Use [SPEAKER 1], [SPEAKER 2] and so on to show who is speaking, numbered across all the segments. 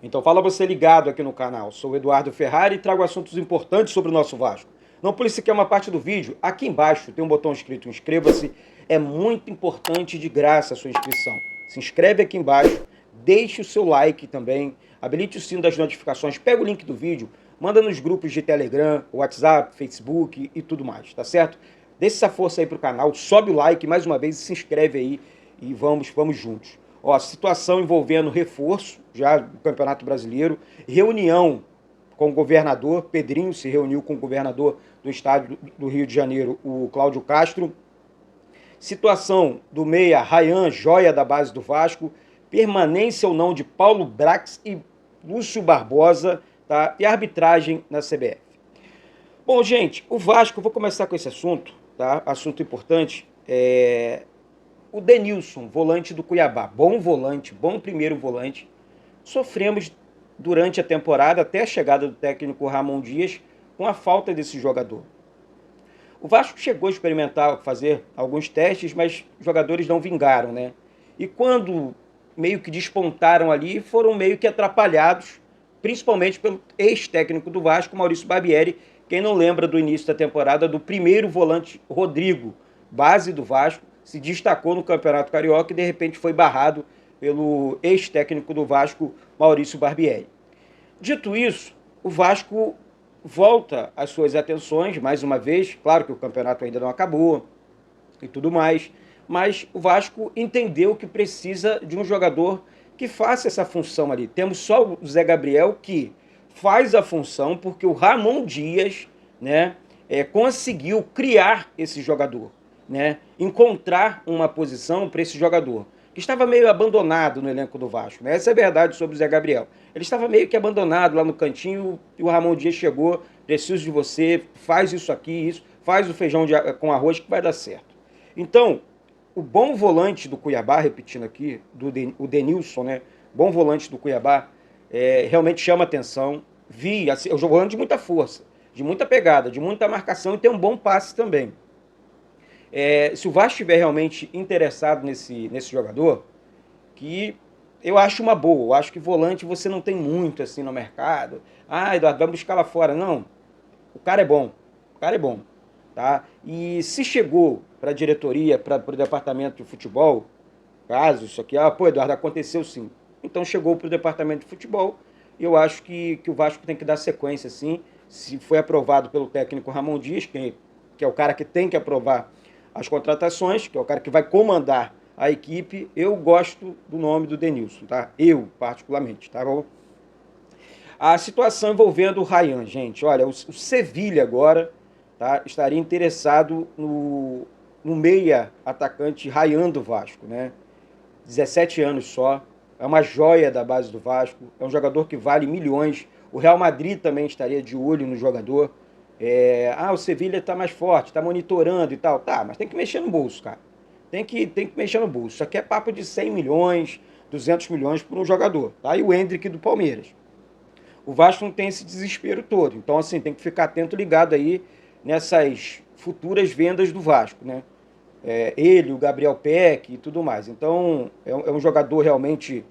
[SPEAKER 1] Então fala você ligado aqui no canal. Sou o Eduardo Ferrari e trago assuntos importantes sobre o nosso Vasco. Não pule sequer uma parte do vídeo. Aqui embaixo tem um botão escrito inscreva-se. É muito importante de graça a sua inscrição. Se inscreve aqui embaixo, deixe o seu like também, habilite o sino das notificações, pega o link do vídeo, manda nos grupos de Telegram, WhatsApp, Facebook e tudo mais, tá certo? Deixe essa força aí pro canal, sobe o like mais uma vez e se inscreve aí e vamos juntos. Ó, situação envolvendo reforço já do Campeonato Brasileiro, reunião com o governador, Pedrinho se reuniu com o governador do estado do Rio de Janeiro, o Cláudio Castro. Situação do meia Ryan, joia da base do Vasco, permanência ou não de Paulo Brax e Lúcio Barbosa, tá? E arbitragem na CBF. Bom, gente, o Vasco, eu vou começar com esse assunto, tá? Assunto importante. O Denilson, volante do Cuiabá, bom volante, bom primeiro volante. Sofremos durante a temporada, até a chegada do técnico Ramon Dias, com a falta desse jogador. O Vasco chegou a experimentar, fazer alguns testes, mas os jogadores não vingaram, né? E quando meio que despontaram ali, foram meio que atrapalhados, principalmente pelo ex-técnico do Vasco, Maurício Barbieri. Quem não lembra do início da temporada, do primeiro volante Rodrigo, base do Vasco, se destacou no Campeonato Carioca e de repente foi barrado pelo ex-técnico do Vasco, Maurício Barbieri. Dito isso, o Vasco volta às suas atenções, mais uma vez, claro que o campeonato ainda não acabou e tudo mais, mas o Vasco entendeu que precisa de um jogador que faça essa função ali. Temos só o Zé Gabriel que faz a função porque o Ramon Dias, né, conseguiu criar esse jogador, né, encontrar uma posição para esse jogador que estava meio abandonado no elenco do Vasco, né? Essa é a verdade sobre o Zé Gabriel. Ele estava meio que abandonado lá no cantinho e o Ramon Dias chegou, preciso de você, faz isso aqui, isso, faz o feijão com arroz que vai dar certo. Então, o bom volante do Cuiabá, repetindo aqui, o Denilson, né? Bom volante do Cuiabá, realmente chama atenção. Vi, assim, é um volante de muita força, de muita pegada, de muita marcação e tem um bom passe também. Se o Vasco estiver realmente interessado nesse jogador, que eu acho uma boa, eu acho que volante você não tem muito assim no mercado. Ah, Eduardo, vamos buscar lá fora. Não, o cara é bom, o cara é bom, tá? E se chegou para a diretoria, para o departamento de futebol, caso isso aqui, pô, Eduardo, aconteceu sim. Então chegou para o departamento de futebol e eu acho que o Vasco tem que dar sequência, sim. Se foi aprovado pelo técnico Ramon Dias, que é o cara que tem que aprovar as contratações, que é o cara que vai comandar a equipe, eu gosto do nome do Denilson, tá? Eu, particularmente, tá bom? A situação envolvendo o Ryan, gente, olha, o Sevilha agora, tá, estaria interessado no meia atacante Ryan do Vasco, né? 17 anos só, é uma joia da base do Vasco, é um jogador que vale milhões. O Real Madrid também estaria de olho no jogador. O Sevilha está mais forte, está monitorando e tal. Tá, mas tem que mexer no bolso, cara. Tem que mexer no bolso. Isso aqui é papo de 100 milhões, 200 milhões por um jogador. Tá? E o Endrick do Palmeiras. O Vasco não tem esse desespero todo. Então, assim, tem que ficar atento, ligado aí nessas futuras vendas do Vasco, né? Ele, o Gabriel Peck e tudo mais. Então, é um jogador realmente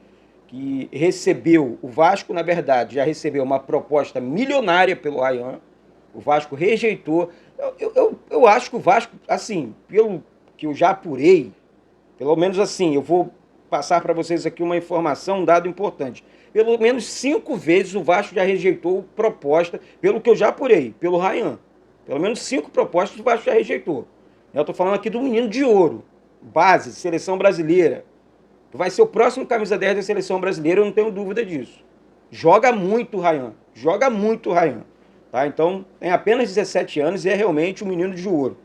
[SPEAKER 1] que recebeu, o Vasco, na verdade, já recebeu uma proposta milionária pelo Ryan. O Vasco rejeitou. Eu acho que o Vasco, assim, pelo que eu já apurei, pelo menos assim, eu vou passar para vocês aqui uma informação, um dado importante. Pelo menos 5 vezes o Vasco já rejeitou proposta, pelo que eu já apurei, pelo Ryan. Pelo menos 5 propostas o Vasco já rejeitou. Eu estou falando aqui do menino de ouro, base, seleção brasileira. Vai ser o próximo camisa 10 da seleção brasileira, eu não tenho dúvida disso. Joga muito o Ryan, joga muito o Ryan. Tá? Então, tem apenas 17 anos e é realmente um menino de ouro.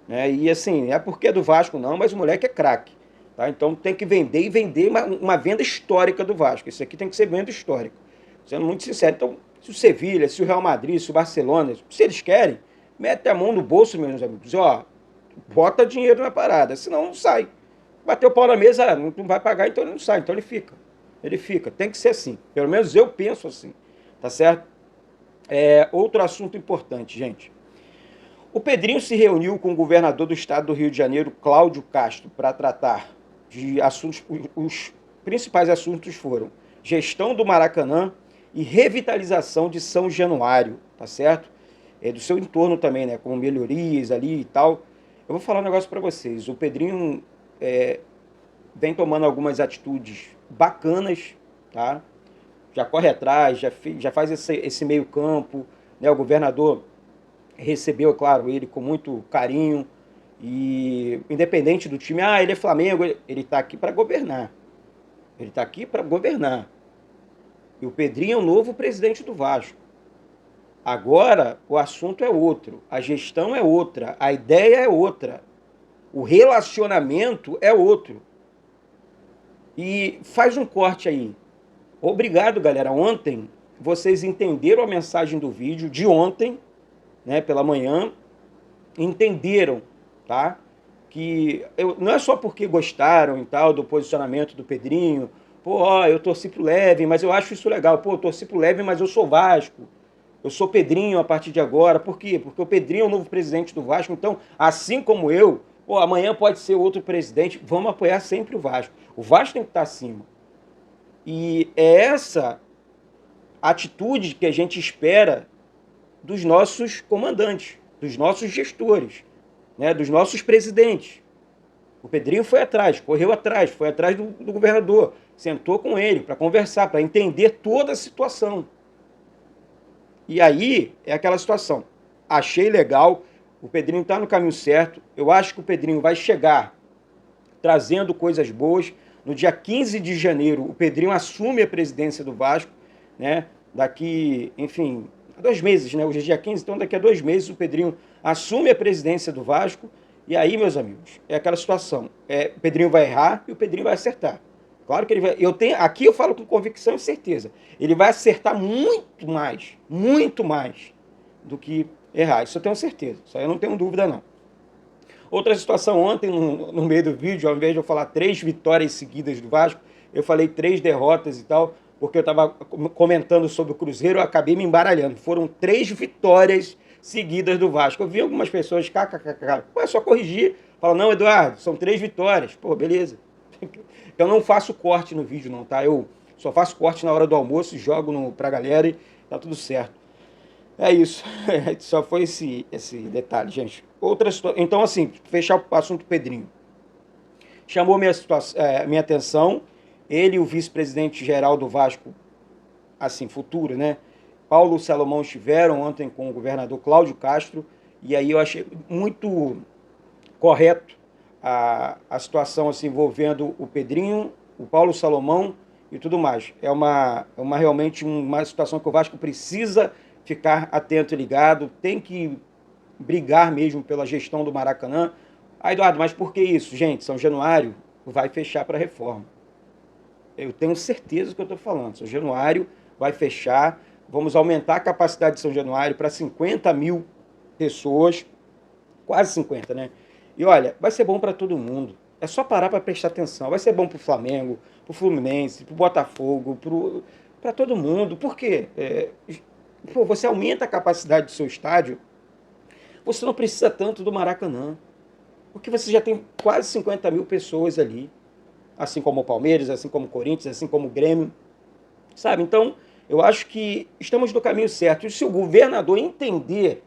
[SPEAKER 1] Né? E assim, não é porque é do Vasco não, mas o moleque é craque. Tá? Então tem que vender e vender uma venda histórica do Vasco. Isso aqui tem que ser venda histórica. Sendo muito sincero. Então, se o Sevilha, se o Real Madrid, se o Barcelona, se eles querem, mete a mão no bolso, meus amigos. Ó, bota dinheiro na parada, senão não sai. Bateu o pau na mesa, não vai pagar, então ele não sai. Então ele fica. Ele fica. Tem que ser assim. Pelo menos eu penso assim. Tá certo? Outro assunto importante, gente. O Pedrinho se reuniu com o governador do estado do Rio de Janeiro, Cláudio Castro, para tratar de assuntos. Os principais assuntos foram gestão do Maracanã e revitalização de São Januário, tá certo? Do seu entorno também, né? Com melhorias ali e tal. Eu vou falar um negócio para vocês. O Pedrinho vem tomando algumas atitudes bacanas, tá? Já corre atrás, já faz esse meio campo, né? O governador recebeu, claro, ele com muito carinho e independente do time, ele é Flamengo, ele está aqui para governar. Ele está aqui para governar. E o Pedrinho é o novo presidente do Vasco. Agora o assunto é outro, a gestão é outra, a ideia é outra, o relacionamento é outro. E faz um corte aí. Obrigado, galera. Ontem vocês entenderam a mensagem do vídeo de ontem, né, pela manhã, entenderam, tá? Que não é só porque gostaram e tal do posicionamento do Pedrinho, eu torci pro Levin, mas eu acho isso legal. Eu torci pro Levin, mas eu sou Vasco. Eu sou Pedrinho a partir de agora. Por quê? Porque o Pedrinho é o novo presidente do Vasco. Então, assim como eu, amanhã pode ser outro presidente. Vamos apoiar sempre o Vasco. O Vasco tem que estar acima. E é essa atitude que a gente espera dos nossos comandantes, dos nossos gestores, né, dos nossos presidentes. O Pedrinho foi atrás, correu atrás, foi atrás do governador, sentou com ele para conversar, para entender toda a situação. E aí é aquela situação. Achei legal, o Pedrinho está no caminho certo, eu acho que o Pedrinho vai chegar trazendo coisas boas. No dia 15 de janeiro, o Pedrinho assume a presidência do Vasco, né? Daqui, enfim, 2 meses, né? Hoje é dia 15, então daqui a 2 meses o Pedrinho assume a presidência do Vasco. E aí, meus amigos, é aquela situação. O Pedrinho vai errar e o Pedrinho vai acertar. Claro que ele vai. Aqui eu falo com convicção e certeza. Ele vai acertar muito mais do que errar. Isso eu tenho certeza. Isso aí eu não tenho dúvida, não. Outra situação ontem, no meio do vídeo, ao invés de eu falar 3 vitórias seguidas do Vasco, eu falei 3 derrotas e tal, porque eu estava comentando sobre o Cruzeiro, eu acabei me embaralhando. Foram 3 vitórias seguidas do Vasco. Eu vi algumas pessoas, kkkk, é só corrigir. Fala, não, Eduardo, são 3 vitórias. Beleza. Eu não faço corte no vídeo, não, tá? Eu só faço corte na hora do almoço, jogo pra galera e tá tudo certo. É isso. Só foi esse detalhe, gente. Então, assim, fechar o assunto Pedrinho. Chamou minha atenção, ele e o vice-presidente geral do Vasco, assim, futuro, né? Paulo Salomão estiveram ontem com o governador Cláudio Castro, e aí eu achei muito correto a situação assim, envolvendo o Pedrinho, o Paulo Salomão e tudo mais. Realmente uma situação que o Vasco precisa ficar atento e ligado, tem que brigar mesmo pela gestão do Maracanã. Eduardo, mas por que isso? Gente, São Januário vai fechar para reforma. Eu tenho certeza do que eu estou falando. São Januário vai fechar, vamos aumentar a capacidade de São Januário para 50 mil pessoas, quase 50, né? E olha, vai ser bom para todo mundo. É só parar para prestar atenção. Vai ser bom para o Flamengo, para o Fluminense, para o Botafogo, para todo mundo. Por quê? Você aumenta a capacidade do seu estádio, você não precisa tanto do Maracanã. Porque você já tem quase 50 mil pessoas ali. Assim como o Palmeiras, assim como o Corinthians, assim como o Grêmio. Sabe? Então, eu acho que estamos no caminho certo. E se o governador entender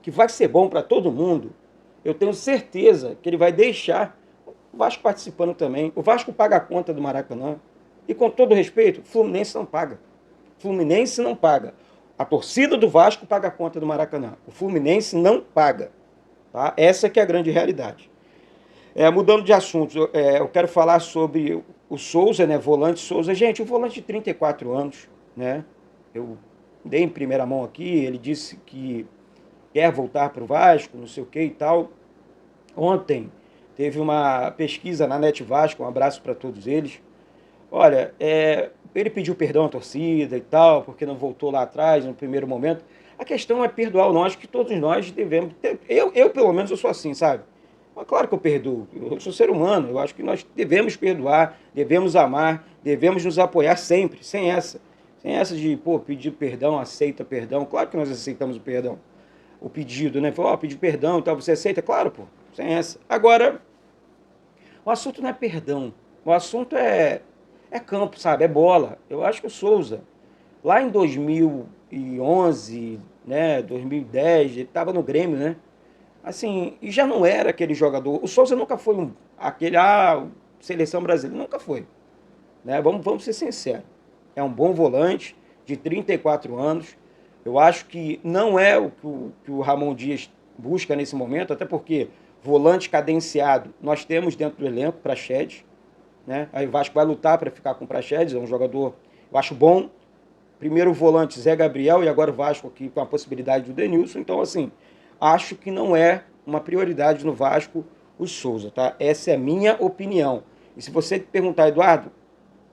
[SPEAKER 1] que vai ser bom para todo mundo, eu tenho certeza que ele vai deixar o Vasco participando também. O Vasco paga a conta do Maracanã. E com todo respeito, o Fluminense não paga. O Fluminense não paga. A torcida do Vasco paga a conta do Maracanã. O Fluminense não paga. Tá? Essa que é a grande realidade. Mudando de assunto, eu quero falar sobre o Souza, né? Volante Souza. Gente, o volante de 34 anos, né? Eu dei em primeira mão aqui, ele disse que quer voltar para o Vasco, não sei o que e tal. Ontem teve uma pesquisa na Net Vasco, um abraço para todos eles. Olha, ele pediu perdão à torcida e tal, porque não voltou lá atrás, no primeiro momento. A questão é perdoar ou não, acho que todos nós devemos. Eu pelo menos, eu sou assim, sabe? Mas claro que eu perdoo, eu sou ser humano, eu acho que nós devemos perdoar, devemos amar, devemos nos apoiar sempre, sem essa. Sem essa de, pedir perdão, aceita perdão. Claro que nós aceitamos o perdão. O pedido, né? Pedir perdão e tal, você aceita? Claro, sem essa. Agora, o assunto não é perdão. O assunto é é campo, sabe? É bola. Eu acho que o Souza, lá em 2011, né, 2010, ele estava no Grêmio, né? Assim, e já não era aquele jogador. O Souza nunca foi aquele, seleção brasileira, nunca foi. Né? Vamos ser sinceros. É um bom volante, de 34 anos. Eu acho que não é o que o Ramon Dias busca nesse momento, até porque volante cadenciado nós temos dentro do elenco, Praxedes. Né? Aí o Vasco vai lutar para ficar com o Praxedes, é um jogador, eu acho bom. Primeiro volante Zé Gabriel e agora o Vasco aqui com a possibilidade do Denilson. Então, assim, acho que não é uma prioridade no Vasco o Souza, tá? Essa é a minha opinião. E se você perguntar, Eduardo,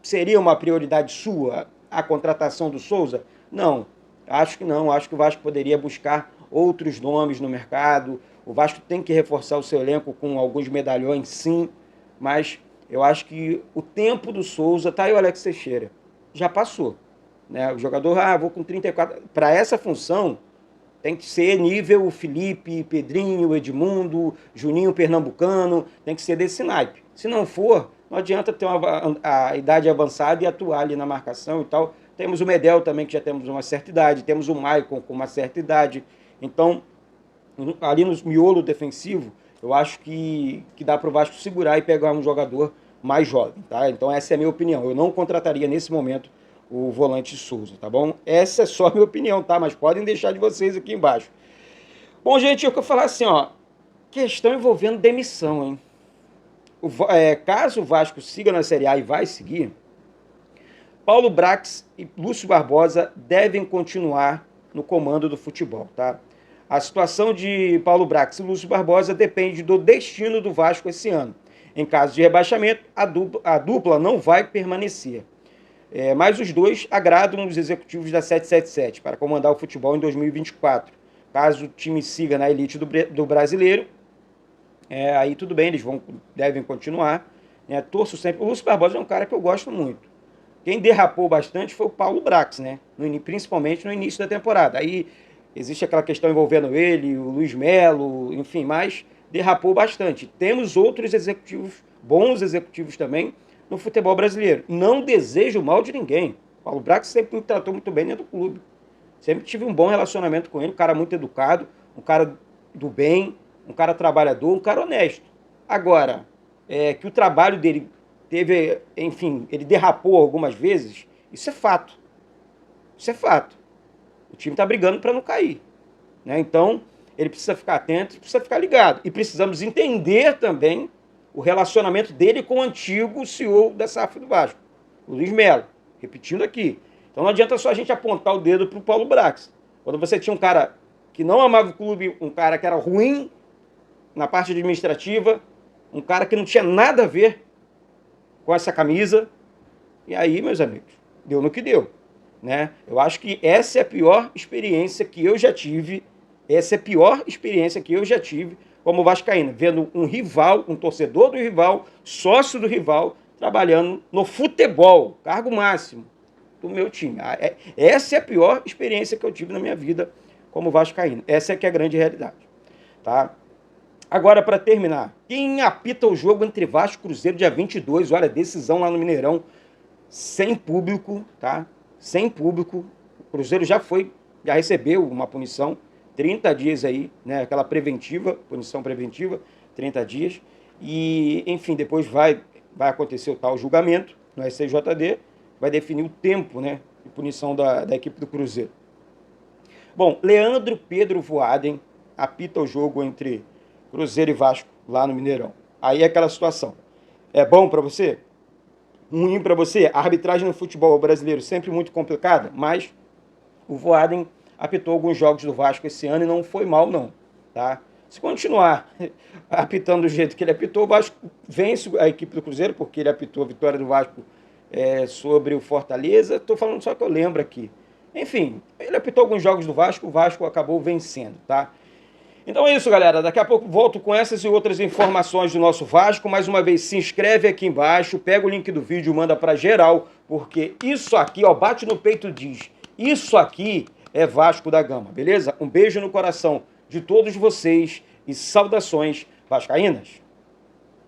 [SPEAKER 1] seria uma prioridade sua a contratação do Souza? Não, acho que não. Acho que o Vasco poderia buscar outros nomes no mercado. O Vasco tem que reforçar o seu elenco com alguns medalhões, sim, mas eu acho que o tempo do Souza, tá aí o Alex Teixeira, já passou. Né? O jogador, vou com 34. Para essa função, tem que ser nível Felipe, Pedrinho, Edmundo, Juninho Pernambucano, tem que ser desse naipe. Se não for, não adianta ter a idade avançada e atuar ali na marcação e tal. Temos o Medel também, que já temos uma certa idade, temos o Maicon com uma certa idade. Então, ali no miolo defensivo, eu acho que dá para o Vasco segurar e pegar um jogador mais jovem, tá? Então essa é a minha opinião. Eu não contrataria nesse momento o volante Souza, tá bom? Essa é só a minha opinião, tá? Mas podem deixar de vocês aqui embaixo. Bom, gente, eu quero falar assim, ó, questão envolvendo demissão, hein? Caso o Vasco siga na Série A e vai seguir, Paulo Brax e Lúcio Barbosa devem continuar no comando do futebol, tá? A situação de Paulo Brax e Lúcio Barbosa depende do destino do Vasco esse ano. Em caso de rebaixamento, a dupla não vai permanecer. Mas os dois agradam os executivos da 777 para comandar o futebol em 2024. Caso o time siga na elite do brasileiro, aí tudo bem, eles devem continuar. Torço sempre. O Lúcio Barbosa é um cara que eu gosto muito. Quem derrapou bastante foi o Paulo Brax, né? Principalmente no início da temporada. Aí existe aquela questão envolvendo ele, o Luiz Melo, enfim, mas derrapou bastante. Temos outros executivos, bons executivos também, no futebol brasileiro. Não desejo mal de ninguém. Paulo Brax sempre me tratou muito bem dentro do clube. Sempre tive um bom relacionamento com ele, um cara muito educado, um cara do bem, um cara trabalhador, um cara honesto. Agora, que o trabalho dele teve, enfim, ele derrapou algumas vezes, isso é fato. Isso é fato. O time está brigando para não cair. Né? Então, ele precisa ficar atento, precisa ficar ligado. E precisamos entender também o relacionamento dele com o antigo CEO da SAF do Vasco, o Luiz Melo. Repetindo aqui. Então não adianta só a gente apontar o dedo para o Paulo Brax. Quando você tinha um cara que não amava o clube, um cara que era ruim na parte administrativa, um cara que não tinha nada a ver com essa camisa, e aí, meus amigos, deu no que deu. Né? Eu acho que essa é a pior experiência que eu já tive, como vascaíno, vendo um rival, um torcedor do rival, sócio do rival, trabalhando no futebol, cargo máximo do meu time. Essa é a pior experiência que eu tive na minha vida como vascaíno. Essa é que é a grande realidade. Tá? Agora, para terminar, quem apita o jogo entre Vasco e Cruzeiro dia 22, olha, decisão lá no Mineirão, sem público, tá? Sem público. O Cruzeiro já recebeu uma punição, 30 dias aí, né? Aquela punição preventiva, 30 dias. E, enfim, depois vai acontecer o tal julgamento no STJD, vai definir o tempo, né, de punição da equipe do Cruzeiro. Bom, Leandro Pedro Voaden apita o jogo entre Cruzeiro e Vasco lá no Mineirão. Aí é aquela situação. É bom para você? Ruim para você? A arbitragem no futebol brasileiro sempre muito complicada, mas o Voaden apitou alguns jogos do Vasco esse ano e não foi mal, não. Tá? Se continuar apitando do jeito que ele apitou, o Vasco vence a equipe do Cruzeiro, porque ele apitou a vitória do Vasco sobre o Fortaleza. Estou falando só que eu lembro aqui. Enfim, ele apitou alguns jogos do Vasco, o Vasco acabou vencendo, tá? Então é isso, galera. Daqui a pouco volto com essas e outras informações do nosso Vasco. Mais uma vez, se inscreve aqui embaixo, pega o link do vídeo e manda para geral, porque isso aqui, ó, bate no peito e diz, isso aqui é Vasco da Gama, beleza? Um beijo no coração de todos vocês e saudações vascaínas.